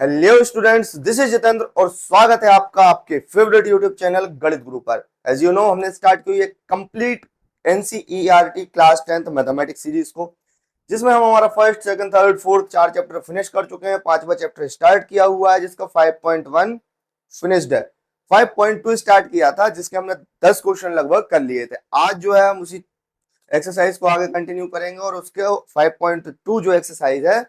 Hello students, this is Jitendra और स्वागत है आपका आपके फेवरेट यूट्यूब चैनल गणित गुरु पर। एज यू नो, हमने स्टार्ट की है complete NCERT class 10th mathematics series को, जिसमें हम हमारा first, second, third, fourth 4 chapter finish कर चुके हैं। 5वां चैप्टर स्टार्ट किया हुआ है जिसका 5.1 फिनिश्ड है। 5.2 स्टार्ट किया था जिसके हमने 10 क्वेश्चन लगभग कर लिए थे। आज जो है हम उसी एक्सरसाइज को आगे कंटिन्यू करेंगे और उसके 5.2 जो एक्सरसाइज है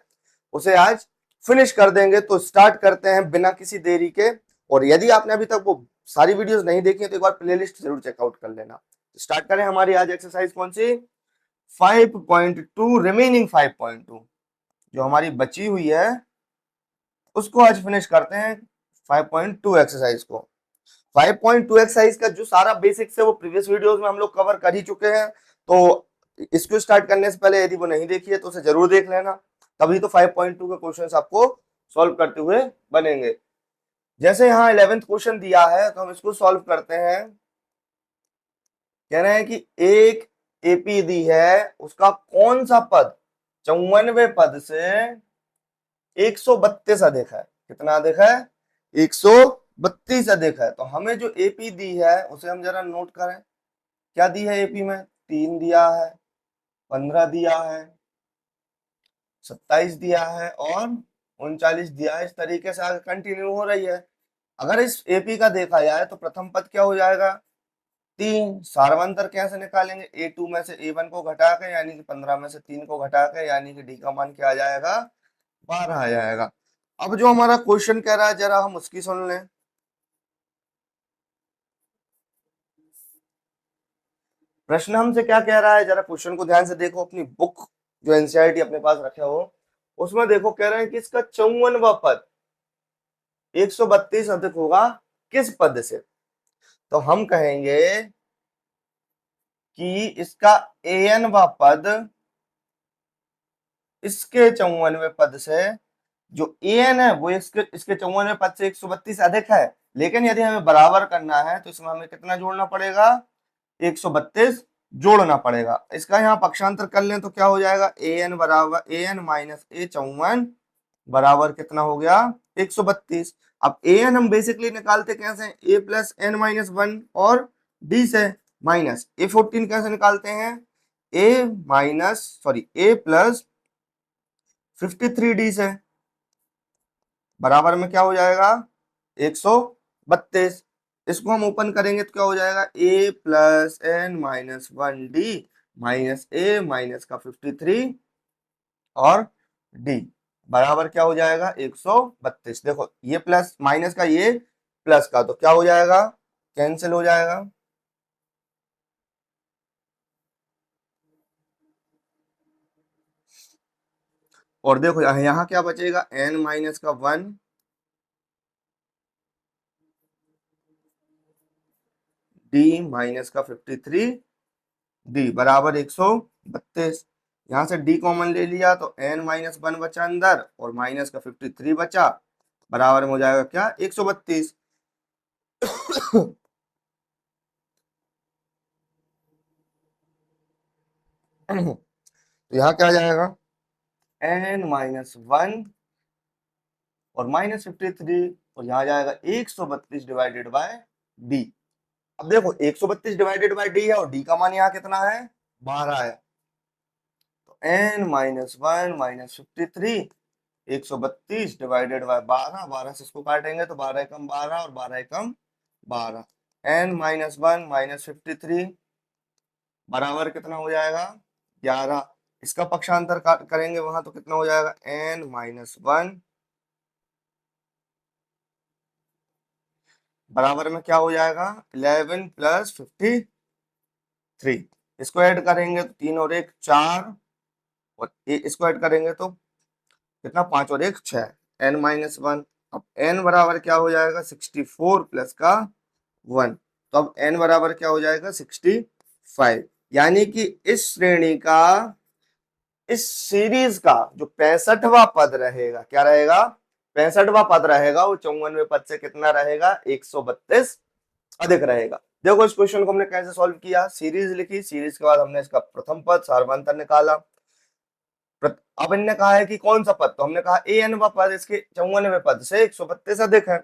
उसे आज फिनिश कर देंगे। तो स्टार्ट करते हैं बिना किसी देरी के। और यदि आपने अभी तक वो सारी वीडियोस नहीं देखी है तो एक बार प्लेलिस्ट जरूर चेकआउट कर लेना। स्टार्ट करें हमारी आज एक्सरसाइज कौन सी? 5.2 रिमेनिंग 5.2 जो हमारी बची हुई है उसको आज फिनिश करते हैं 5.2 एक्सरसाइज को। 5.2 एक्सरसाइज का जो सारा बेसिक्स है वो प्रीवियस वीडियोस में हम लोग कवर कर ही चुके हैं। तो इसको स्टार्ट करने से पहले यदि वो नहीं देखी है तो उसे जरूर देख लेना, तभी तो 5.2 के क्वेश्चंस आपको सॉल्व करते हुए बनेंगे। जैसे यहाँ 11th क्वेश्चन दिया है तो हम इसको सॉल्व करते हैं। कह रहे हैं कि एक एपी दी है, उसका कौन सा पद 94 पद से 132 अधिक है? कितना अधिक है? 132 अधिक है। तो हमें जो एपी दी है उसे हम जरा नोट करें। क्या दी है एपी में? 3 दिया है, 15 दिया है, 27 दिया है और 39 दिया है। इस तरीके से आगे कंटिन्यू हो रही है। अगर इस एपी का देखा जाए तो प्रथम पद क्या हो जाएगा? 3। सार्वंतर कैसे निकालेंगे? A2 में से A1 को घटा के, यानी कि 15 में से 3 को घटा के, यानी कि डी का मान क्या आ जाएगा? 12 आ जाएगा। अब जो हमारा क्वेश्चन कह रहा है जरा हम उसकी सुन लें। प्रश्न हमसे क्या कह रहा है, जरा क्वेश्चन को ध्यान से देखो। अपनी बुक जो एनसीईआरटी अपने पास रखे हो उसमें देखो, कह रहे हैं कि इसका 54वां पद 132 अधिक होगा किस पद से? तो हम कहेंगे कि इसका an-वां पद इसके 54वें पद से, जो an है वो इसके 54वें पद से 132 अधिक है। लेकिन यदि हमें बराबर करना है तो इसमें हमें कितना जोड़ना पड़ेगा? 132 जोड़ना पड़ेगा। इसका यहाँ पक्षांतर कर लें तो क्या हो जाएगा? an बराबर an माइनस a 54 बराबर कितना हो गया? 132। अब an हम बेसिकली निकालते कैसे? a प्लस n माइनस 1 और d से, माइनस a 14 कैसे निकालते हैं? a प्लस 53d से, बराबर में क्या हो जाएगा? 132। इसको हम ओपन करेंगे तो क्या हो जाएगा? a plus n minus 1d minus a minus का 53 और d बराबर क्या हो जाएगा? 132। देखो ये प्लस माइनस का ये प्लस का, तो क्या हो जाएगा? कैंसिल हो जाएगा। और देखो यहाँ क्या बचेगा? n माइनस का 1 d माइनस का 53 d बराबर 132। यहां से d कॉमन ले लिया तो n माइनस 1 बचा अंदर और माइनस का 53 बचा, बराबर में हो जाएगा क्या? 132। तो यहाँ क्या आ जाएगा? n माइनस 1 और माइनस 53 और यहाँ जाएगा 132 डिवाइडेड बाय d। अब देखो 132 डिवाइडेड बाय d है और d का मान यहाँ कितना है? 12 है। तो n minus 1 minus 53 132 divided by 12, 12 से इसको काटेंगे तो 12 एकम 12 और 12 एकम 12। n माइनस 1 माइनस 53 बराबर कितना हो जाएगा? 11। इसका पक्षांतर करेंगे वहां तो कितना हो जाएगा? n माइनस 1 बराबर में क्या हो जाएगा? 11 प्लस 53। इसको ऐड करेंगे तो 3 और 1 4 और इसको ऐड करेंगे तो कितना? 5 और 1 6, n माइनस 1। अब n बराबर क्या हो जाएगा? 64 प्लस का 1। तो अब n बराबर क्या हो जाएगा? 65। यानी कि इस श्रेणी का, इस सीरीज का जो 65वां पद रहेगा, क्या रहेगा? 65वां पद रहेगा, वो 54वें पद से कितना रहेगा? 132 अधिक रहेगा। देखो इस क्वेश्चन को हमने कैसे सॉल्व किया। सीरीज लिखी, सीरीज के बाद हमने इसका प्रथम पद सार्वंतर निकाला। अब इनने कहा है कि कौन सा पद, तो हमने कहा ए एन पद इसके 54वें पद से 132 अधिक है।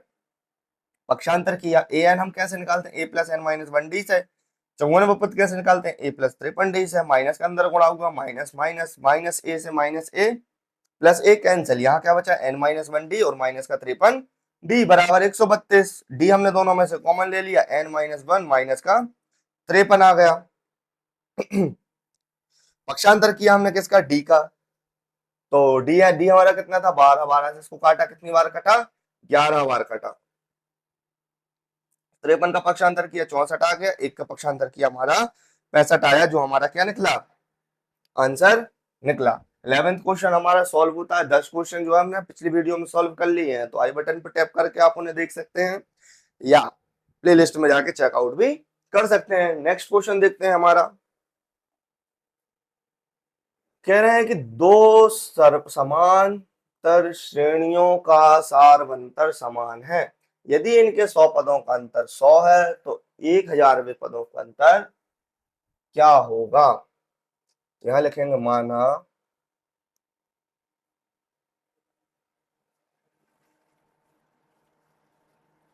पक्षांतर किया, ए एन हम कैसे निकालते हैं, a plus n minus one d से। 54वें पद कैसे निकालते हैं, ए प्लस 53 डी से। माइनस के अंदर गुणा होगा, माइनस माइनस माइनस ए से minus a plus a cancel, यहाँ क्या बचा एन माइनस वन डी और माइनस का 53 डी बराबर 132। डी हमने दोनों में से कॉमन ले लिया, एन माइनस वन माइनस का 53 आ गया। पक्षांतर किया हमने किसका, डी का, तो डी है, डी हमारा कितना था 12, 12 से इसको काटा, कितनी बार कटा 11 बार कटा। 53 का पक्षांतर किया 64 आ गया, एक का पक्षांतर किया हमारा 65 आया, जो हमारा क्या निकला, आंसर निकला। 11th क्वेश्चन हमारा सॉल्व होता है। 10 क्वेश्चन जो है हमने पिछली वीडियो में सॉल्व कर लिए हैं, तो आई बटन पर टैप करके आप उन्हें देख सकते हैं या प्लेलिस्ट में जाके चेकआउट भी कर सकते हैं। नेक्स्ट क्वेश्चन देखते हैं हमारा। कह रहे हैं कि दो समांतर श्रेणियों का सारवंतर समान है, यदि इनके 100 पदों का अंतर 100 है तो 1000वें पदों का अंतर क्या होगा। यहां लिखेंगे माना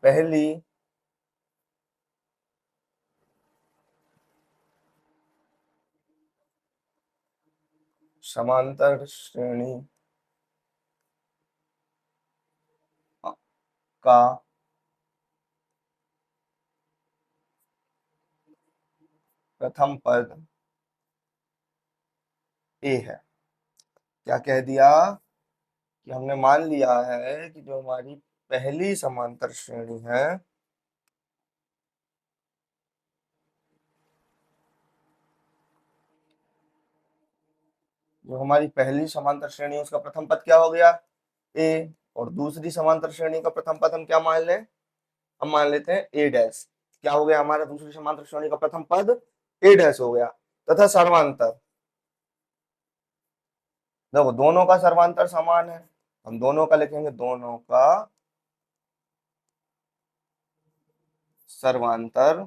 पहली समांतर श्रेणी का प्रथम पद ए है। क्या कह दिया कि हमने मान लिया है कि जो हमारी पहली समांतर श्रेणी है जो हमारी पहली समांतर श्रेणी है उसका प्रथम पद क्या हो गया ए, और दूसरी समांतर श्रेणी का प्रथम पद हम क्या मान लें, हम मान लेते हैं ए डैश। क्या हो गया हमारा दूसरी समांतर श्रेणी का प्रथम पद ए डैश हो गया। तथा सर्वांतर, देखो दोनों का सर्वांतर समान है, हम दोनों का लिखेंगे, दोनों का सर्वांतर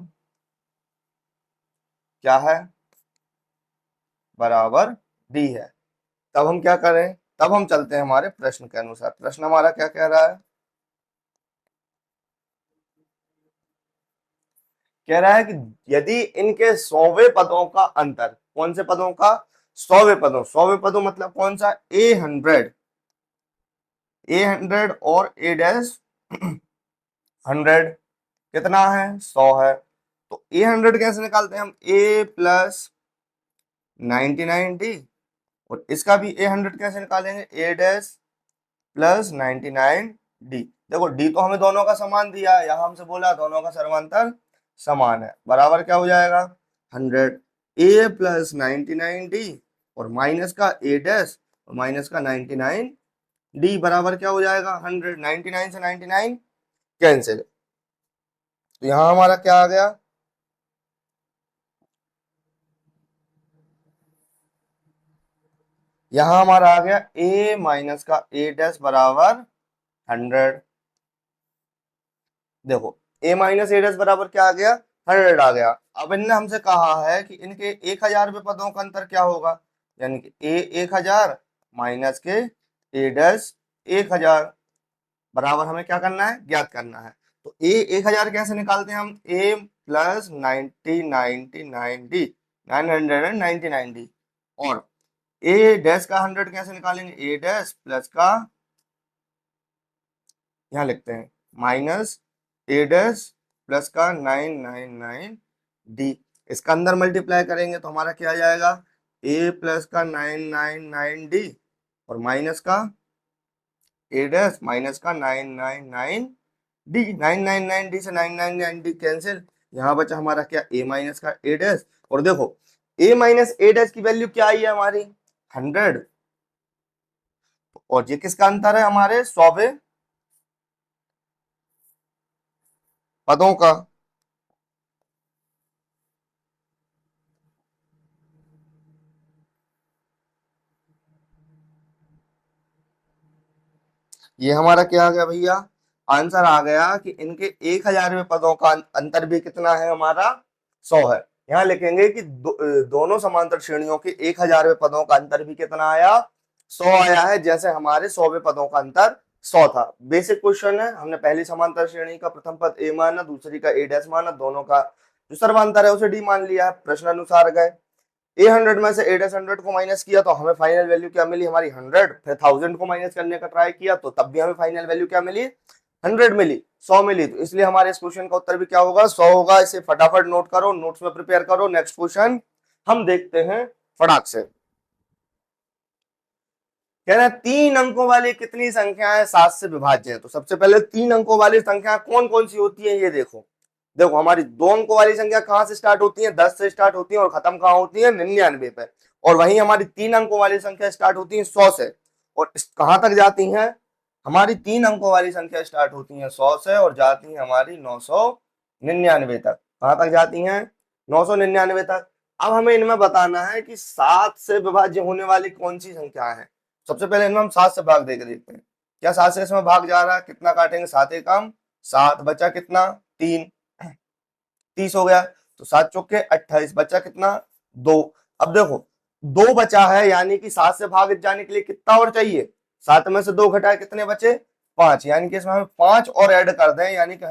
क्या है, बराबर डी है। तब हम क्या करें, तब हम चलते हैं हमारे प्रश्न के अनुसार। प्रश्न हमारा क्या कह रहा है, कह रहा है कि यदि इनके 100वें पदों का अंतर, कौन से पदों का, 100वें पदों, 100वें पदों मतलब कौन सा, ए 100, ए 100 और ए डैश 100 कितना है 100 है, तो ए 100 कैसे निकालते हैं हम, ए प्लस 99 डी, और इसका भी ए 100 कैसे निकालेंगे, ए डैश प्लस 99 डी। देखो डी तो हमें दोनों का समान दिया है, यहां हमसे बोला दोनों का सर्वांतर समान है, बराबर क्या हो जाएगा 100 ए प्लस 99 डी और माइनस का ए डैश और माइनस का 99 डी बराबर क्या हो जाएगा 100। 99 से 99 कैंसिल, तो यहां हमारा क्या आ गया, यहां हमारा आ गया a माइनस का a डैश बराबर 100। देखो a माइनस a डैश बराबर क्या आ गया 100 आ गया। अब इनने हमसे कहा है कि इनके 1000वें पदों का अंतर क्या होगा, यानी कि a 1000 माइनस के a डैश 1000 बराबर हमें क्या करना है, ज्ञात करना है। तो a 1000 कैसे निकालते हैं हम, a प्लस 99 डी 999 डी, और ए डैश का 100 कैसे निकालेंगे, ए डैश प्लस का, यहां लिखते हैं माइनस ए डैश प्लस का 999 डी, इसका अंदर मल्टीप्लाई करेंगे तो हमारा क्या आ जाएगा, ए प्लस का 999 डी और माइनस का ए डैश माइनस का 999 डी। 999 डी से 999 डी कैंसिल, यहाँ बचा हमारा क्या, ए माइनस का ए डैश, और देखो ए माइनस ए डैश की वैल्यू क्या आई है हमारी 100, और ये किसका अंतर है, हमारे 100वें पदों का। ये हमारा क्या आ गया भैया, आंसर आ गया कि इनके 1000वें पदों का अंतर भी कितना है हमारा 100 है। यहाँ लिखेंगे कि दोनों समांतर श्रेणियों के 1000वें पदों का अंतर भी कितना आया 100 आया है, जैसे हमारे 100वें पदों का अंतर 100 था। बेसिक क्वेश्चन है, हमने पहली समांतर श्रेणी का प्रथम पद ए माना, दूसरी का ए डैश माना, दोनों का जो सर्वांतर है उसे डी मान लिया है, प्रश्न अनुसार गए। ए 100 में से ए डैश 100 को माइनस किया तो हमें फाइनल वैल्यू क्या मिली, हमारी 100। फिर 1000 को माइनस करने का ट्राई किया तो तब भी हमें फाइनल वैल्यू क्या मिली, 100 मिली, 100 मिली। तो इसलिए हमारे इस क्वेश्चन का उत्तर भी क्या होगा, 100 होगा। इसे फटाफट नोट करो, नोट्स में प्रिपेयर करो। नेक्स्ट क्वेश्चन हम देखते हैं फटाक से। कह रहे हैं 3 अंकों वाली कितनी संख्या है 7 से विभाज्य है। तो सबसे पहले 3 अंकों वाली संख्या कौन कौन सी होती है ये देखो। देखो हमारी 2 अंकों वाली संख्या कहां से स्टार्ट होती है, 10 से स्टार्ट होती है और खत्म कहां होती है, 99 पे। और वहीं हमारी 3 अंकों वाली संख्या स्टार्ट होती है 100 से, और कहां तक जाती है, हमारी 3 अंकों वाली संख्या स्टार्ट होती है 100 से और जाती है हमारी 999 तक। कहां तक जाती है, 999 तक। अब हमें इनमें बताना है कि 7 से विभाज्य होने वाली कौन सी संख्या है। सबसे पहले इनमें हम 7 से भाग देकर देखते हैं, क्या 7 से इसमें भाग जा रहा है, कितना काटेंगे, 7 एकम 7, बचा कितना 3, 30 हो गया। तो 7 चौके 28, बचा कितना 2। अब देखो 2 बचा है, यानी कि 7 से भाग जाने के लिए कितना और चाहिए, 7 में से 2 घटाए कितने बचे 5, यानी कि इसमें हम 5 और ऐड कर दें, यानी कि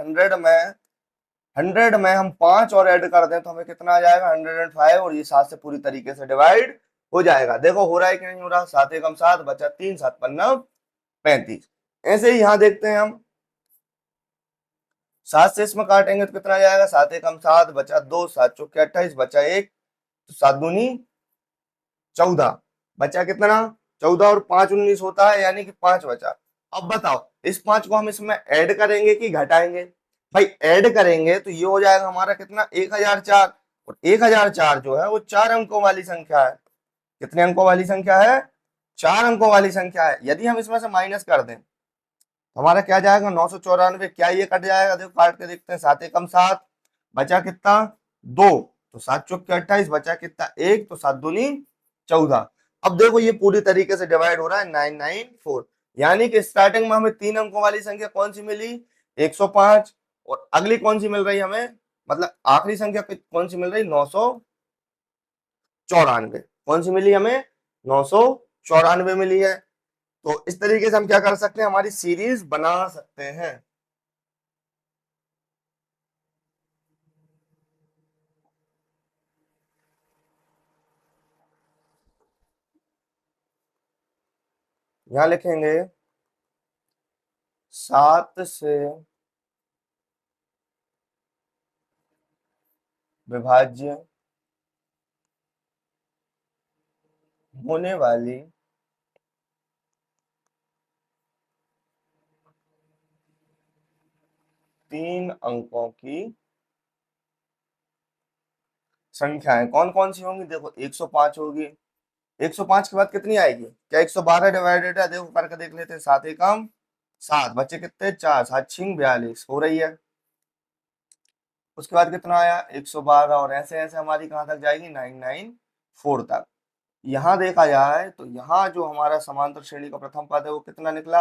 100 में हम 5 और ऐड कर दें तो हमें कितना आ जाएगा 105, और ये 7 से पूरी तरीके से डिवाइड हो जाएगा। देखो हो रहा है कि नहीं हो रहा, 7 एकम 7, बचा 3, 7 पन्ना 35। ऐसे ही यहां देखते हैं हम, 7 से इसमें काटेंगे तो कितना आ जाएगा, 7 एकम 7, बचा 2, 7 चौके 28, बचा 1, तो 7 दूनी 14, बचा कितना 14, और 5 19 होता है, यानी कि 5 बचा। अब बताओ इस 5 को हम इसमें ऐड करेंगे कि घटाएंगे, भाई ऐड करेंगे तो ये हो जाएगा हमारा कितना 1004, और 1004 जो है वो 4 अंकों वाली संख्या है। कितने अंकों वाली संख्या है, 4 अंकों वाली संख्या है। यदि हम इसमें से माइनस कर दें तो हमारा क्या जाएगा 994, क्या ये कट जाएगा, देखो काट के देखते हैं, 7 एकम 7, बचा कितना 2, तो 7 चौके 28, बचा कितना 1, तो 7 दूनी 14। अब देखो ये पूरी तरीके से डिवाइड हो रहा है 994, यानी कि स्टार्टिंग में हमें 3 अंकों वाली संख्या कौन सी मिली 105, और अगली कौन सी मिल रही हमें, मतलब आखिरी संख्या कौन सी मिल रही 994, कौन सी मिली हमें 994 मिली है। तो इस तरीके से हम क्या कर सकते हैं, हमारी सीरीज बना सकते हैं। यहां लिखेंगे 7 से विभाज्य होने वाली तीन अंकों की संख्याएं कौन कौन सी होंगी, देखो 105 होगी, 105 के बाद कितनी आएगी, क्या 112 डिवाइडेड है, देखो करके देख लेते हैं, 7 एकम 7, बच्चे कितने 4, 7 छिंग 42 हो रही है। उसके बाद कितना आया 112, और ऐसे ऐसे हमारी कहां तक जाएगी 994 तक। यहाँ देखा जाए तो यहाँ जो हमारा समांतर श्रेणी का प्रथम पद है वो कितना निकला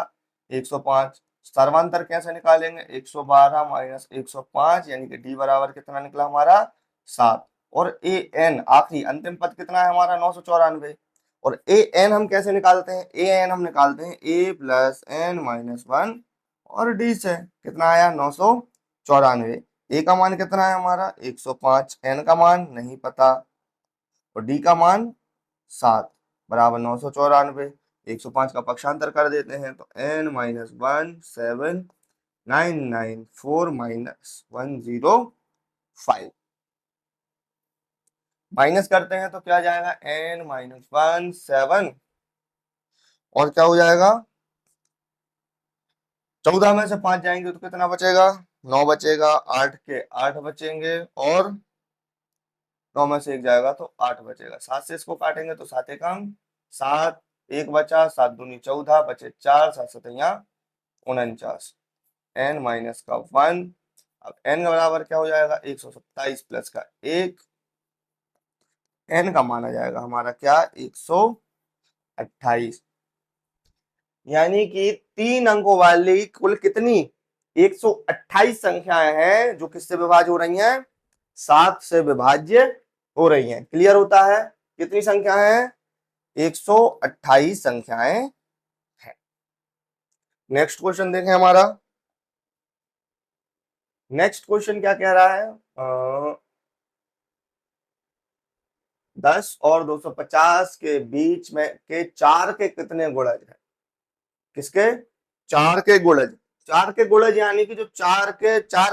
105। सर्वांतर कैसे निकालेंगे, 112 माइनस 105, यानी कि डी बराबर कितना निकला हमारा 7। और ए एन आखिरी अंतिम पद कितना है हमारा 994। और ए एन हम कैसे निकालते हैं, ए एन हम निकालते हैं ए प्लस एन माइनस 1, और डी से कितना आया 994। ए का मान कितना है हमारा 105, एन का मान नहीं पता, और डी का मान 7 बराबर 994। 105 का पक्षांतर कर देते हैं तो n माइनस 1 7 994 माइनस 105, माइनस करते हैं तो क्या जाएगा n माइनस 1 7, और क्या हो जाएगा 14 में से 5 जाएंगे तो कितना बचेगा 9 बचेगा, 8 के 8 बचेंगे, और 9 में से 1 जाएगा तो 8 बचेगा। 7 से इसको काटेंगे तो 7 एकम 7, 1 बचा, 7 दूनी 14, बचे 4, 7 सतैया 49, n माइनस का 1। अब n का बराबर क्या हो जाएगा 127 प्लस का 1, n का माना जाएगा हमारा क्या 128, यानी कि 3 अंकों वाली कुल कितनी 128 संख्याएं हैं जो किससे विभाज्य हो रही हैं, 7 से विभाज्य हो रही हैं। क्लियर होता है, कितनी संख्या है 128 संख्याएं हैं। नेक्स्ट क्वेश्चन देखें हमारा। नेक्स्ट क्वेश्चन क्या कह रहा है? 10 और 250 के बीच में के चार के कितने गुणज हैं? किसके? चार के गुणज। चार के गुणज यानी कि जो चार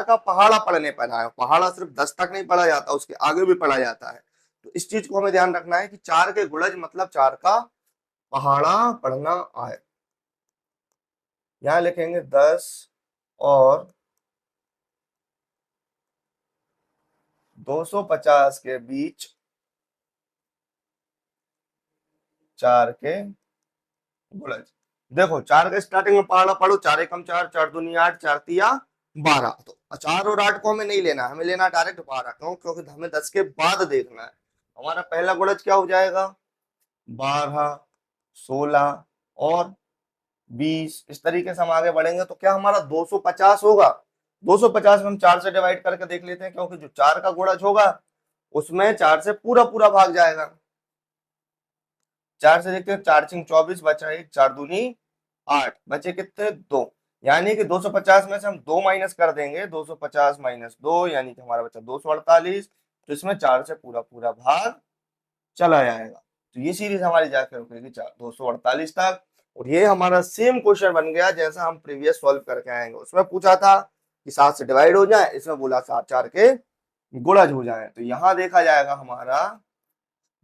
का पहाड़ा पढ़ने पड़ा है। पहाड़ा सिर्फ 10 तक नहीं पढ़ा जाता, उसके आगे भी पढ़ा जाता है। तो इस चीज को हमें ध्यान रखना है कि चार के गुणज मतलब चार का पहाड़ा पढ़ना आए। यहां लिखेंगे 10 और 250 के बीच चार के गुणज। देखो, चार का स्टार्टिंग में पहाड़ा पढ़ो, चार एकम चार, चार दूनी आठ, चार तिया 12। तो चार और 8 को हमें नहीं लेना, हमें लेना डायरेक्ट 12। क्यों? क्योंकि हमें 10 के बाद देखना है। हमारा पहला गुणज क्या हो जाएगा? 12, 16 और 20। इस तरीके से हम आगे बढ़ेंगे तो क्या हमारा 250 होगा। 250 में हम 4 से डिवाइड करके देख लेते हैं, क्योंकि जो 4 का गुणज होगा उसमें 4 से पूरा पूरा भाग जाएगा। 4 से देखते हैं, 4 छिंग 24, बचा 1, 4 दूनी 8, बचे कितने? 2। यानी कि 250 में से हम 2 माइनस कर देंगे, 250 माइनस 2 यानी कि हमारा बचा 248। तो इसमें 4 से पूरा पूरा भाग चला जाएगा। तो ये सीरीज हमारी जाकर रुकेगी 248 तक। और ये हमारा सेम क्वेश्चन बन गया जैसा हम प्रीवियस सॉल्व करके आएंगे। उसमें पूछा था कि 7 से डिवाइड हो जाए, इसमें बोला 7 4 के गुणज हो जाए। तो यहाँ देखा जाएगा हमारा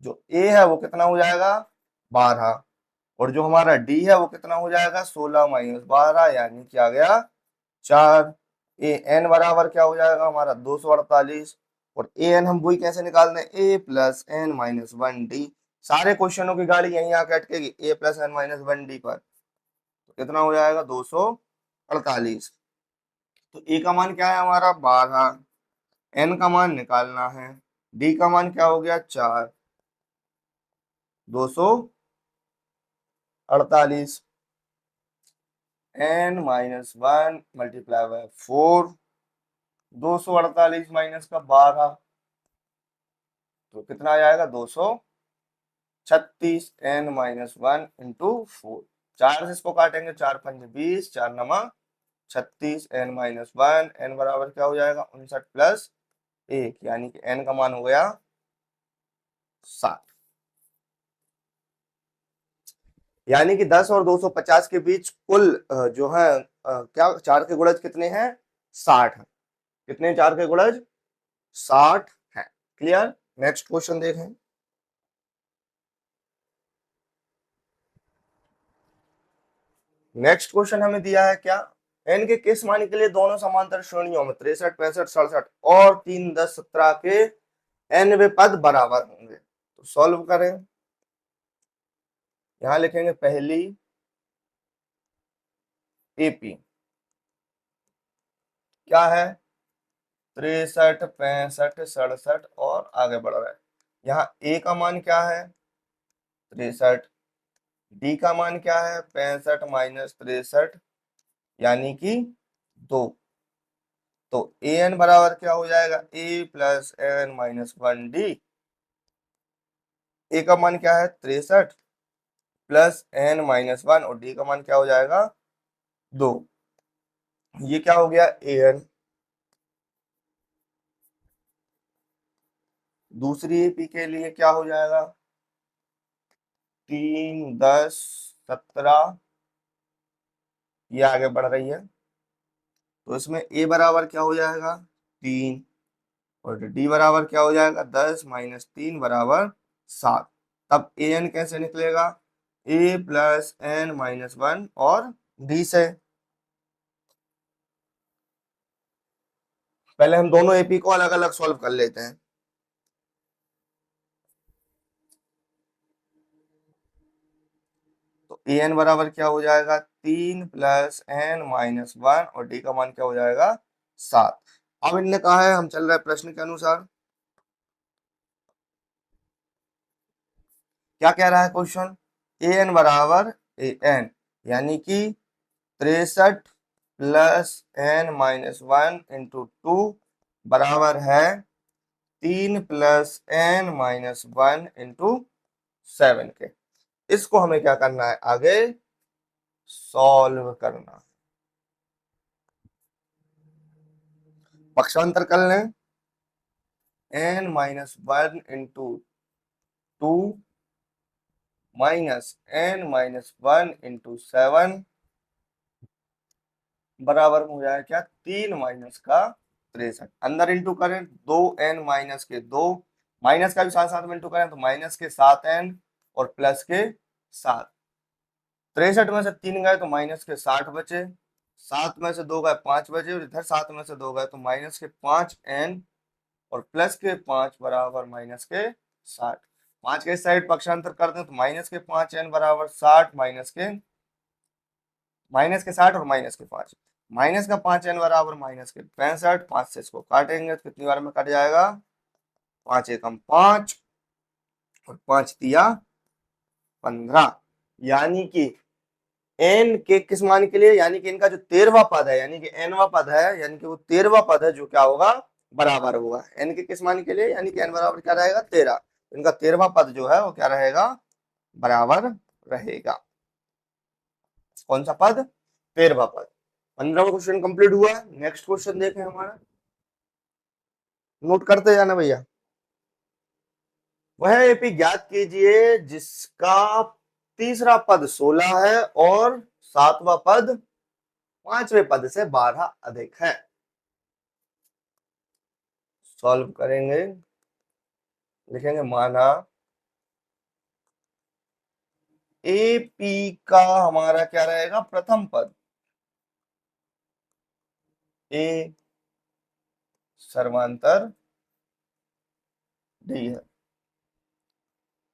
जो ए है वो कितना हो जाएगा? 12। और जो हमारा डी है वो कितना हो जाएगा? 16 माइनस 12 यानी कि आ गया 4। ए एन बराबर क्या हो जाएगा हमारा? 248। और ए एन हम वही कैसे निकाल दें? ए प्लस एन माइनस 1 डी। सारे क्वेश्चनों की गाड़ी यहीं आके अटकेगी ए प्लस एन माइनस 1 डी पर। तो कितना हो जाएगा? 248। तो ए का मान क्या है हमारा? 12। एन का मान निकालना है। डी का मान क्या हो गया? 4। 248 N minus 1 multiply by 4। 248 minus का 12 तो कितना आ जाएगा? 236 एन माइनस 1 इंटू 4। 4 से इसको काटेंगे, 4 पंज 20, 4 नमा 36 एन माइनस 1। एन बराबर क्या हो जाएगा? 59 प्लस 1 यानी कि एन का मान हो गया 7। यानी कि 10 और 250 के बीच कुल जो है क्या चार के गुणज कितने हैं? 60 है। कितने चार के गुणज? 60 है। क्लियर? नेक्स्ट क्वेश्चन देखें। नेक्स्ट क्वेश्चन हमें दिया है क्या? एन के किस मान के लिए दोनों समांतर श्रेणियों में 63 65 67 और 3 10 17 के एनवे पद बराबर होंगे? तो सॉल्व करें। यहां लिखेंगे पहली एपी क्या है? 63 65 67 और आगे बढ़ रहा है। यहाँ ए का मान क्या है? 63। डी का मान क्या है? 65 माइनस 63 यानी कि 2। तो ए एन बराबर क्या हो जाएगा? ए प्लस एन माइनस 1 डी। ए का मान क्या है? 63 प्लस एन माइनस 1 और डी का मान क्या हो जाएगा? 2। ये क्या हो गया? A N. दूसरी एपी के लिए क्या हो जाएगा? 3 10 17। ये आगे बढ़ रही है तो इसमें ए बराबर क्या हो जाएगा? 3। और डी बराबर क्या हो जाएगा? 10 माइनस 3 बराबर 7। तब ए एन कैसे निकलेगा? ए प्लस एन माइनस 1 और डी से। पहले हम दोनों एपी को अलग अलग सॉल्व कर लेते हैं। तो ए एन बराबर क्या हो जाएगा? 3 प्लस एन माइनस 1 और डी का मान क्या हो जाएगा? 7। अब इनने कहा है, हम चल रहे हैं प्रश्न के अनुसार। क्या कह रहा है क्वेश्चन? ए एन बराबर ए एन यानी कि 63 प्लस एन माइनस 1 इंटू 2 बराबर है 3 प्लस एन माइनस 1 इंटू 7 के। इसको हमें क्या करना है, आगे सॉल्व करना। पक्षांतर कर लें, n-1 into 2 minus n-1 into 7 बराबर हो जाए क्या, 3 माइनस का 63। अंदर इंटू करें 2n माइनस के 2, माइनस का भी साथ साथ में इंटू करें तो माइनस के 7n और प्लस के 7। 63 में से 3 गए तो माइनस के 60 बचे, 7 में से 2 गए 5 बचे, और इधर 7 में से 2 गए तो माइनस के 5n और प्लस के 5 बराबर माइनस के 60। 5 के इस साइड पक्षांतर कर दें तो माइनस के 5n बराबर 60, माइनस के 60 और माइनस के 5, माइनस का 5n बराबर माइनस के 65। 5 से इसको काटेंगे तो कितनी बार में कट जाएगा, 5 एकम 5 और 5 दिया 15। यानी कि n के किस मान के लिए, यानी कि इनका जो 13वां पद है, यानी कि nवां पद है, यानी कि वो 13वां पद है जो क्या होगा, बराबर होगा n के किस मान के लिए, यानी कि n बराबर क्या रहेगा 13। इनका 13वां पद जो है वो क्या रहेगा, बराबर रहेगा। कौन सा पद, 13वां पद। 15वां क्वेश्चन कंप्लीट हुआ। नेक्स्ट क्वेश्चन देखें हमारा, नोट करते जाना भैया। वह एपी ज्ञात कीजिए जिसका तीसरा पद 16 है और सातवां पद पांचवें पद से 12 अधिक है। सॉल्व करेंगे, लिखेंगे माना एपी का हमारा क्या रहेगा, प्रथम पद ए सर्वांतर डी है।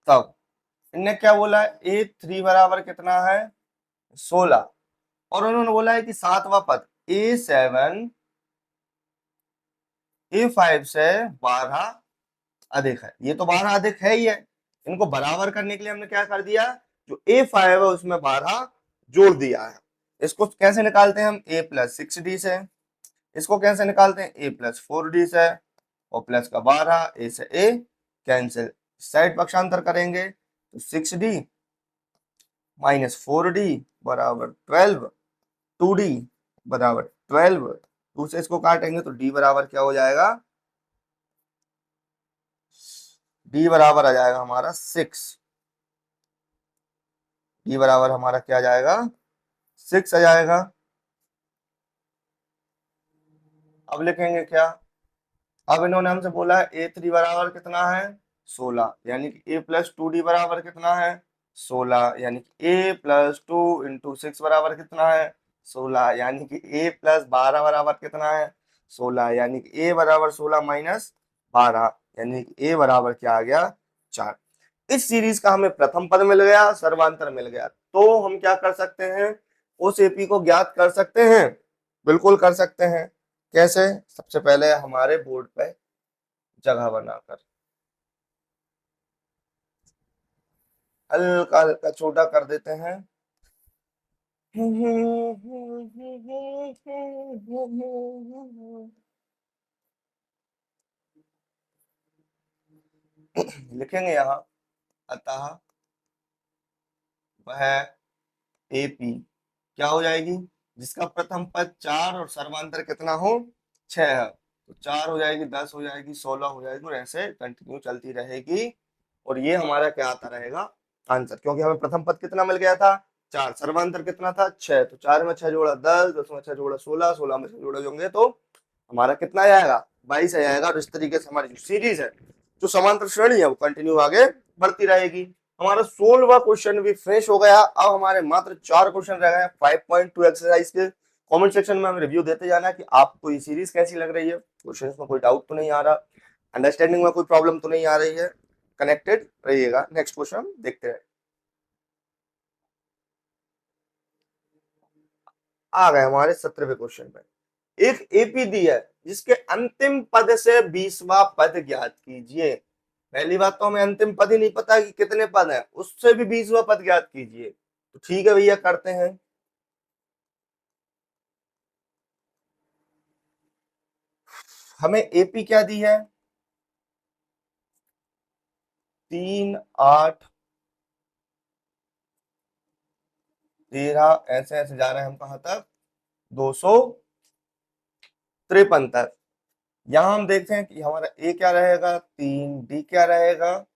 तब इनने क्या बोला है, A3 बराबर कितना है 16, और उन्होंने बोला है कि सातवां पद A7 A5 से 12 अधिक है। ये तो 12 अधिक है ही है, इनको बराबर करने के लिए हमने क्या कर दिया, जो A5 है उसमें 12 जोड़ दिया है। इसको कैसे निकालते हैं हम, A+6D से। इसको कैसे निकालते हैं, A+4D से, और प्लस का 12, A से A कैंसिल, साइड पक्षांतर करेंगे तो 6D माइनस 4D बराबर 12, 2D बराबर 12, 2 से इसको काटेंगे तो D बराबर क्या हो जाएगा, D बराबर आ जाएगा हमारा 6, D बराबर हमारा क्या आ जाएगा 6 आ जाएगा। अब लिखेंगे क्या, अब इन्होंने हमसे बोला है A3 बराबर कितना है 16, यानी कि A+2D बराबर कितना है 16, यानी कि A+2 इंटू 6 बराबर कितना है 16, यानी कि A+12 बराबर कितना है 16, यानी कि A बराबर 16 माइनस 12, यानी कि A बराबर क्या आ गया 4। इस सीरीज का हमें प्रथम पद मिल गया, सर्वांतर मिल गया, तो हम क्या कर सकते हैं, उस एपी को ज्ञात कर सकते हैं। बिल्कुल कर सकते हैं। कैसे, सबसे पहले हमारे बोर्ड पे जगह बनाकर हल्का हल्का छोटा कर देते हैं। लिखेंगे यहाँ, अतः वह एपी क्या हो जाएगी, जिसका प्रथम पद 4 और सर्वांतर कितना हो 6 है, तो 4 हो जाएगी, 10 हो जाएगी, 16 हो जाएगी, और ऐसे कंटिन्यू चलती रहेगी। और ये हमारा क्या आता रहेगा आंसर, क्योंकि हमें प्रथम पद कितना मिल गया था 4, सर्वांतर कितना था 6, तो 4 में 6 जोड़ा 10, 10 में 6 जोड़ा 16, 16 में 6 जोड़े होंगे तो हमारा कितना आएगा 22 आएगा। और इस तरीके से हमारी जो सीरीज है, जो समांतर श्रेणी है, वो कंटिन्यू आगे बढ़ती रहेगी। हमारा 16वां क्वेश्चन भी फिनिश हो गया। अब हमारे मात्र 4 क्वेश्चन रह गए हैं 5.2 एक्सरसाइज के। कमेंट सेक्शन में हमें रिव्यू देते जाना कि आपको ये सीरीज कैसी लग रही है, क्वेश्चंस में कोई डाउट तो नहीं आ रहा, अंडरस्टैंडिंग में कोई प्रॉब्लम तो नहीं आ रही है। कनेक्टेड रहिएगा। नेक्स्ट क्वेश्चन देखते हैं। आ गए हमारे 17वें क्वेश्चन पे। एक एपी दी है जिसके अंतिम पद से 20वां पद ज्ञात कीजिए। पहली बात तो हमें अंतिम पद ही नहीं पता कि कितने पद हैं, उससे भी 20वां पद ज्ञात कीजिए। तो ठीक है भैया, करते हैं। हमें एपी क्या दी है 3, 8, 13 ऐसे ऐसे जा रहे हैं हम कहाँ तक, 253 तक। यहां हम देखते हैं कि हमारा ए क्या रहेगा 3, डी क्या रहेगा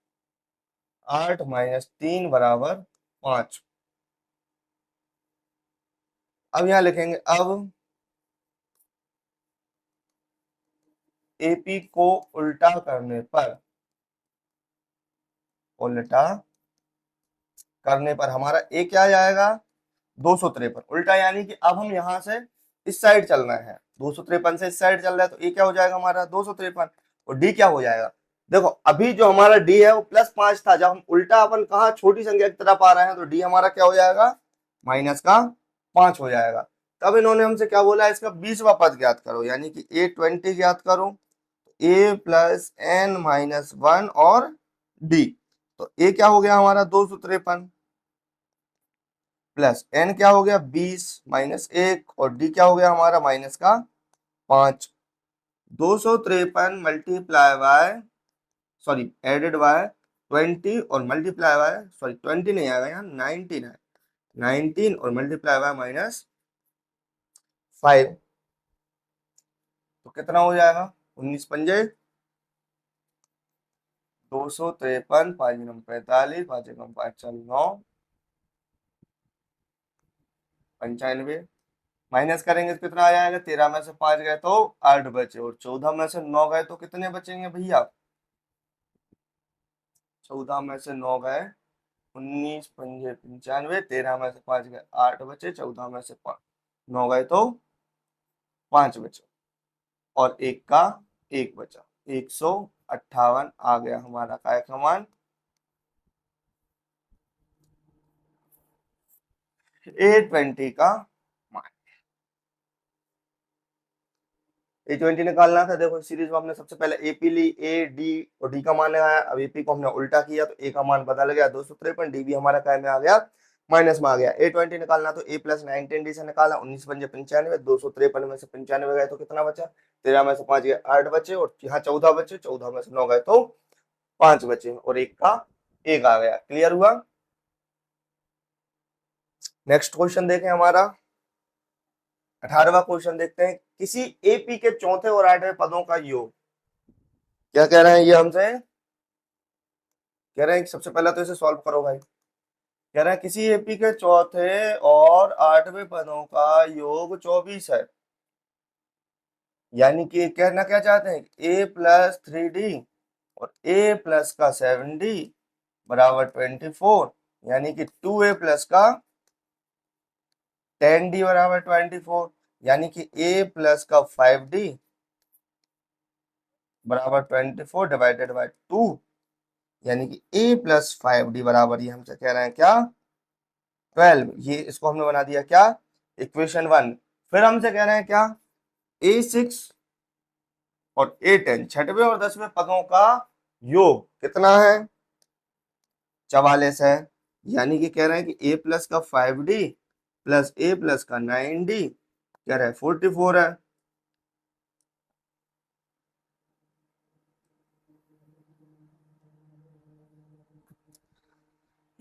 8 माइनस 3 बराबर 5। अब यहां लिखेंगे, अब एपी को उल्टा करने पर, उल्टा करने पर हमारा ए क्या जाएगा 253 उल्टा, यानी कि अब हम यहां से इस साइड चलना है, 253 से इस साइड चल रहा है, तो ए क्या हो जाएगा हमारा 253, और डी क्या हो जाएगा। देखो अभी जो हमारा डी है वो +5 था, जब हम उल्टा अपन कहा छोटी संख्या की तरफ आ रहे हैं तो डी हमारा क्या हो जाएगा -5 हो जाएगा। तब इन्होंने हमसे क्या बोला, इसका 20वां पद ज्ञात करो, यानी कि A20 ज्ञात करो, ए प्लस एन माइनस 1 और डी। तो ए क्या हो गया हमारा 253 प्लस एन क्या हो गया 20 माइनस 1, और डी क्या हो गया हमारा -5। 253 multiply by, sorry added by 20 और मल्टीप्लाई बाय, सॉरी 20 नहीं आएगा यहाँ 19 है, 19 और मल्टीप्लाई बाय -5, तो कितना हो जाएगा 19 पंजे 253, 5 9 45, 5 1 5 4 9, 95, माइनस करेंगे तो कितना आ जाएगा, 13 में से 5 गए तो 8 बचे, और 14 में से 9 गए तो कितने बचेंगे भैया, 14 में से 9 गए 19 पंजे 95, 13 में से 5 गए 8 बचे, 14 में से 9 गए तो 5 बचे, और एक का 1 बचा, 158 आ गया हमारा काय का मान, A20 का मान। A20 निकालना था, देखो सीरीज में हमने सबसे पहले एपी ली, ए डी और डी का मान लगाया, अब एपी को हमने उल्टा किया तो ए का मान बदल गया 253, डी भी हमारा काय में आ गया माइनस में आ गया। A20 निकालना तो ए प्लस 19 डी से निकाला, 19 पंजे 95, 253 में से 95 गए तो कितना बचा, 13 में से 5 गए 8 बचे, और यहाँ 14 बचे, 14 में से 9 गए तो 5 बचे, और एक का 1 आ गया। क्लियर हुआ। नेक्स्ट क्वेश्चन देखें हमारा 18वां क्वेश्चन देखते हैं, किसी एपी के चौथे और 8वें पदों का योग। क्या कह रहे हैं ये हमसे, कह रहे हैं सबसे पहला तो इसे सॉल्व करो भाई। कह रहे हैं किसी एपी के चौथे और 8वें पदों का योग 24 है, यानी कि कहना क्या चाहते हैं, ए प्लस 3D और ए प्लस का 7D बराबर 24, यानी कि 2a प्लस का 10D बराबर 24, यानी कि a प्लस का 5D बराबर 24 डिवाइडेड बाय 2, यानी कि a प्लस 5D बराबर ये हमसे कह रहे हैं क्या 12। ये इसको हमने बना दिया क्या इक्वेशन 1। फिर हमसे कह रहे हैं क्या A6 और A10 छठवें और 10वें पदों का योग कितना है 44 है, यानी कि कह रहे हैं कि a प्लस का 5D प्लस a प्लस का 9D कह रहे हैं 44 है।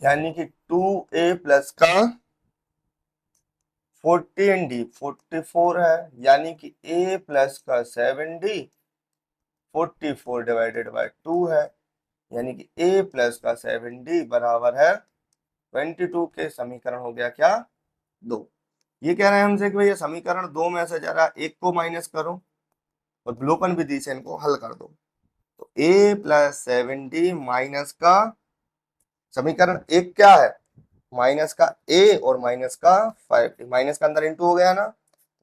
यानी कि 2a प्लस का 14D 44 है, यानी कि a प्लस का 7D 44 डिवाइडेड बाय 2 है, यानी कि a प्लस का 7D बराबर है 22 के समीकरण हो गया क्या 2। ये कह रहे हैं हमसे कि भैया समीकरण 2 में से जरा एक को माइनस करो और विलोपन विधि से इनको हल कर दो। तो a प्लस 7D माइनस का समीकरण एक क्या है माइनस का a और माइनस का 5D, माइनस का अंदर इंटू हो गया ना,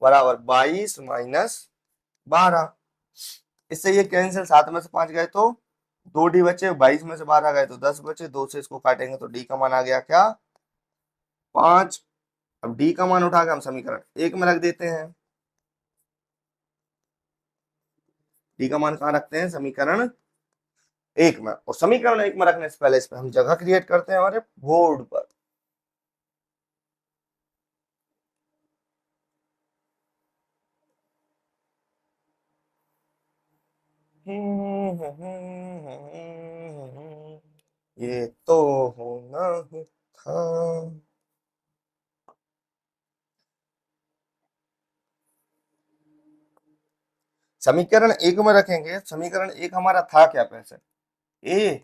बराबर 22 माइनस 12। इससे ये कैंसिल, 7 में से 5 गए तो 2D बचे, 22 में से 12 गए तो 10 बचे, 2 से इसको काटेंगे तो d का मान आ गया क्या 5। अब d का मान उठा के हम समीकरण एक में रख देते हैं, d का मान कहाँ रखते हैं समीकरण एक में, और समीकरण एक में रखने से पहले इस पर हम जगह क्रिएट करते हैं हमारे बोर्ड पर। ये तो होना ही था। समीकरण एक में रखेंगे, समीकरण एक हमारा था क्या पैसे, ए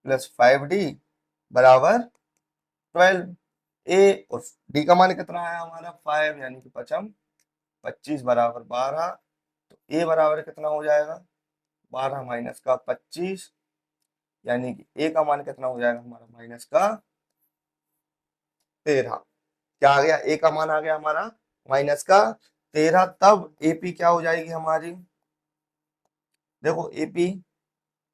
प्लस 5d बराबर 12, ए और डी का मान कितना आया हमारा 5 यानी कि पचम 25 बराबर 12, तो ए बराबर कितना हो जाएगा 12 माइनस का 25 यानी कि ए का मान कितना हो जाएगा हमारा माइनस का 13। क्या आ गया, ए का मान आ गया हमारा माइनस का 13। तब एपी क्या हो जाएगी हमारी, देखो एपी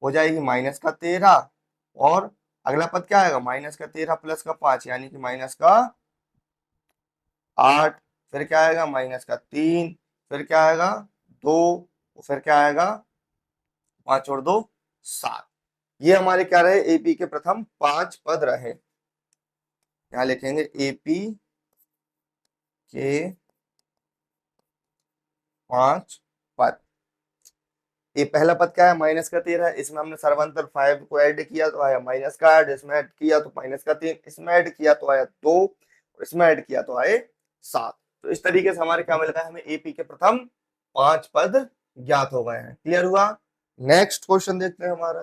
हो जाएगी माइनस का 13 और अगला पद क्या आएगा माइनस का 13 प्लस का 5 यानी कि माइनस का 8, फिर क्या आएगा माइनस का 3, फिर क्या आएगा 2, फिर क्या आएगा 5 और 2 7। ये हमारे क्या रहे एपी के प्रथम 5 पद रहे। यहाँ लिखेंगे एपी के 5 पद। ये पहला पद क्या है माइनस का 13, इसमें हमने सर्वांतर 5 को ऐड किया तो आया माइनस का 8, इसमें ऐड किया तो माइनस का 3, इसमें ऐड किया तो आया 2 और इसमें ऐड किया तो आए 7। तो इस तरीके से हमारे क्या मिल गया, हमें एपी के प्रथम 5 पद ज्ञात हो गए हैं। क्लियर हुआ। नेक्स्ट क्वेश्चन देखते हैं हमारा।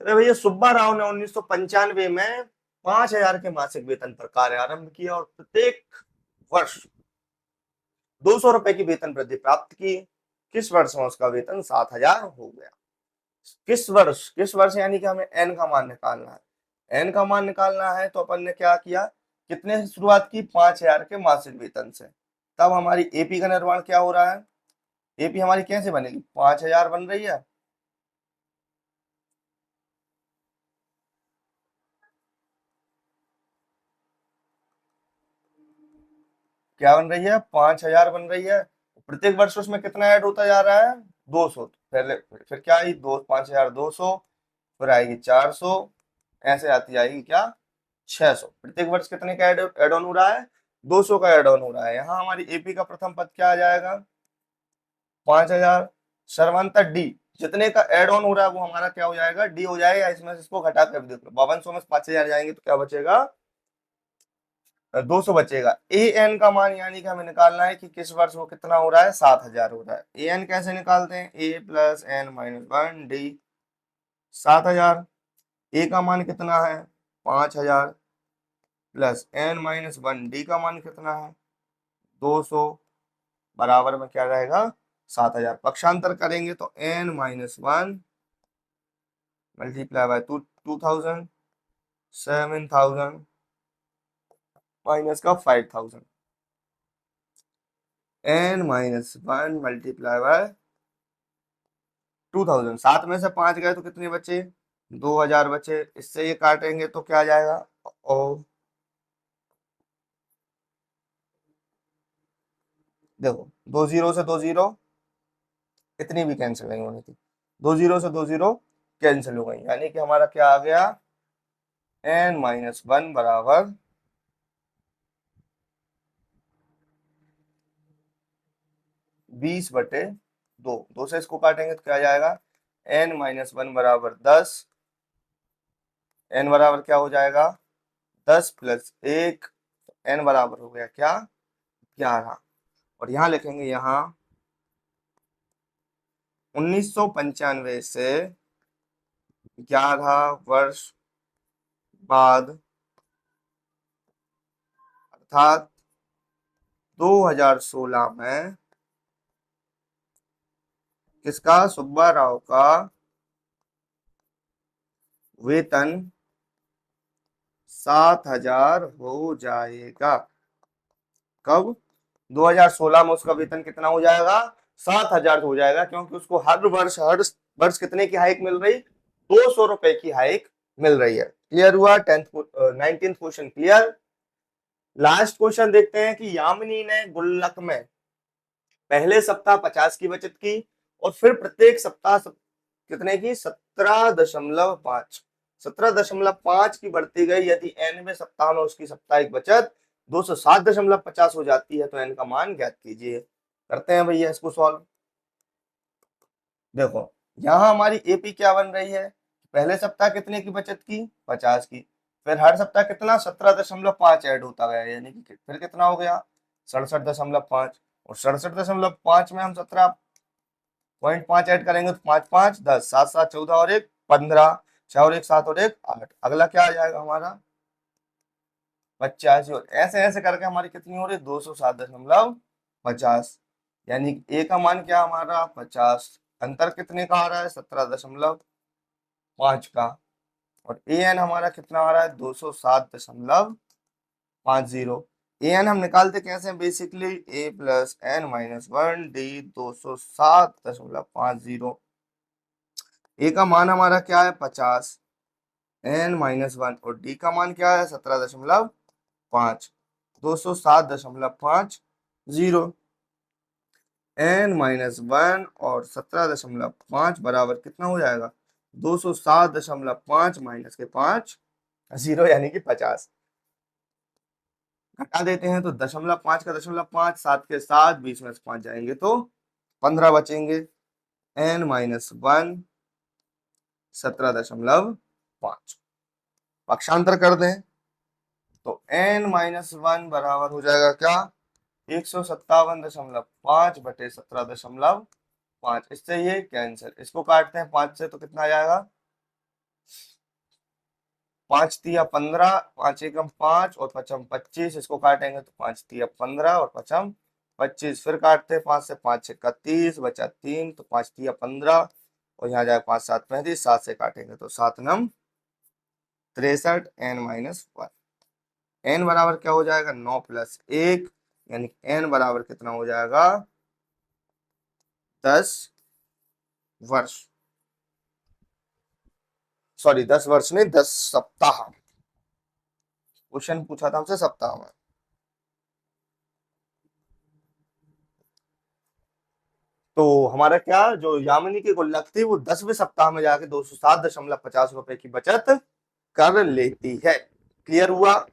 अरे भैया सुब्बा राव ने 1995 में 5,000 के मासिक वेतन पर कार्य आरंभ किया और प्रत्येक वर्ष 200 रुपए की वेतन वृद्धि प्राप्त की। किस वर्ष में उसका वेतन 7,000 हो गया। किस वर्ष यानी कि हमें एन का मान निकालना है। एन का मान निकालना है तो अपन ने क्या किया, कितने से शुरुआत की 5,000 के मासिक वेतन से। तब हमारी एपी का निर्माण क्या हो रहा है, एपी हमारी कैसे बनेगी 5,000 बन रही है, क्या बन रही है 5,000 बन रही है। प्रत्येक वर्ष उसमें कितना ऐड होता जा रहा है 200, पहले फिर क्या आई 5,200, फिर आएगी 400, ऐसे आती जाएगी क्या 600। प्रत्येक वर्ष कितने का एड ऑन हो रहा है 200 का एड ऑन हो रहा है। यहाँ हमारी एपी का प्रथम पद क्या आ जाएगा 5,000, सर्वांतर डी जितने का एड ऑन हो रहा है वो हमारा क्या हो जाएगा डी हो जाएगा। इसमें से इसको घटा कर देख लो 5200 में 5,000 जाएंगे तो क्या बचेगा 200 बचेगा। ए एन का मान यानी कि हमें निकालना है कि किस वर्ष वो कितना हो रहा है 7,000 हो रहा है। ए एन कैसे निकालते हैं, a plus n minus 1 D 7,000। ए का मान कितना है 5,000 प्लस एन माइनस 1 डी का मान कितना है 200 बराबर में क्या रहेगा 7,000। पक्षांतर करेंगे तो N minus 1 multiply by 2,000, 7,000 minus का 5,000, एन माइनस 1 मल्टीप्लाई बाय 2,000। 7 में से 5 गए तो कितने बचे 2,000 बचे। इससे ये काटेंगे तो क्या आ जाएगा ओ देखो 2 जीरो से 2 जीरो कितनी भी कैंसिल नहीं होनी थी, 2 जीरो से 2 जीरो कैंसिल हो गई यानी कि हमारा क्या आ गया एन माइनस 1 बराबर 20/2। 2 से इसको काटेंगे तो क्या आ जाएगा एन माइनस 1 बराबर 10, एन बराबर क्या हो जाएगा 10 प्लस 1, एन बराबर हो गया क्या 11। और यहाँ लिखेंगे यहाँ 1995 से 11 वर्ष बाद अर्थात 2016 में किसका सुब्बा राव का वेतन 7,000 हो जाएगा। कब 2016 में उसका वेतन कितना हो जाएगा 7,000 हो जाएगा, क्योंकि उसको हर वर्ष कितने की हाइक मिल रही 200 रुपए की हाइक मिल रही है। क्लियर हुआ 19th question clear. Last question देखते हैं कि यामिनी ने गुल्लक में पहले सप्ताह 50 की बचत की और फिर प्रत्येक सप्ताह कितने की 17.5 17.5 की बढ़ती गई। यदि nवें सप्ताह में उसकी साप्ताहिक बचत 207.50 हो जाती है तो n का मान ज्ञात कीजिए। करते हैं भैया इसको सॉल्व। देखो यहाँ हमारी एपी क्या बन रही है, पहले सप्ताह कितने की बचत की 50 की, फिर हर सप्ताह कितना 17.5 ऐड होता गया यानी कि फिर कितना हो गया 67.5 और 67.5 में हम 17 0.5 ऐड करेंगे तो 5 5 10, 7 7 14 और 1 15, 6 और 1 7 और 1 8। अगला क्या आ जाएगा हमारा 85। और ऐसे ऐसे करके हमारी कितनी हो रही है 207.50। यानी ए का मान क्या हमारा 50, अंतर कितने का आ रहा है 17.5 का। और ए एन हमारा कितना आ रहा है 207.50। ए एन हम निकालते कैसे हैं basically a plus n minus one d 207.50। A का मान हमारा क्या है 50, एन माइनस वन, और डी का मान क्या है 17.5। 207.50, एन माइनस वन और 17.5 बराबर कितना हो जाएगा 207.5 माइनस के 5 जीरो यानी कि 50। घटा देते हैं तो 0.5 का 0.5, 7 के 7, 20 में से 5 जाएंगे तो 15 बचेंगे। एन माइनस वन 17.5 पक्षांतर कर दें तो एन माइनस वन बराबर हो जाएगा क्या 157.5 बटे 17.5। इससे ये कैंसिल, इसको काटते हैं 5 से तो कितना आ जाएगा 5 तिया 15, 5 एकम 5 और पचम 25। इसको काटेंगे तो 5 तिया 15 और पचम 25। फिर काटते हैं 5 से, 5 छक्का 30, बचा 3 तो 5 तिया 15 और यहाँ जाएगा 5 7 35। 7 से काटेंगे तो 7 नम 63 एन माइनस वन। एन बराबर क्या हो जाएगा 9 प्लस 1, यानी एन बराबर कितना हो जाएगा 10 वर्ष। सॉरी 10 वर्ष नहीं 10 सप्ताह। क्वेश्चन पूछा था हमसे सप्ताह में। तो हमारा क्या जो यामिनी की गुल्लक थी वो 10वें सप्ताह में जाके 207.50 की बचत कर लेती है। क्लियर हुआ।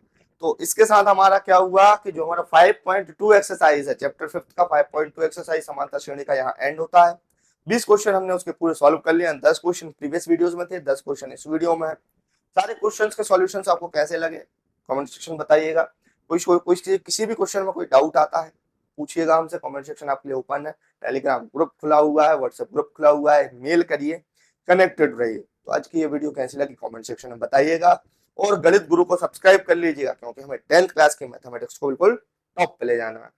तो इसके साथ हमारा क्या हुआ कि जो हमारा 5.2 एक्सरसाइज है चैप्टर 5 का 5.2 एक्सरसाइज समांतर श्रेणी का यहाँ एंड होता है। 20 क्वेश्चन हमने उसके पूरे सॉल्व कर लिए। 10 क्वेश्चन प्रीवियस वीडियोस में थे, 10 क्वेश्चन इस वीडियो में है। सारे क्वेश्चंस के सॉल्यूशंस आपको कैसे लगे कमेंट सेक्शन बताइएगा। किसी भी क्वेश्चन में कोई डाउट आता है पूछिएगा हमसे, कमेंट सेक्शन आपके लिए ओपन है। टेलीग्राम ग्रुप खुला हुआ है, व्हाट्सएप ग्रुप खुला हुआ है, मेल करिए, कनेक्टेड रहिए। तो आज की ये वीडियो कैसी लगी कमेंट सेक्शन में बताइएगा और गणित गुरु को सब्सक्राइब कर लीजिएगा क्योंकि हमें 10th क्लास की मैथमेटिक्स को बिल्कुल टॉप पे ले जाना है।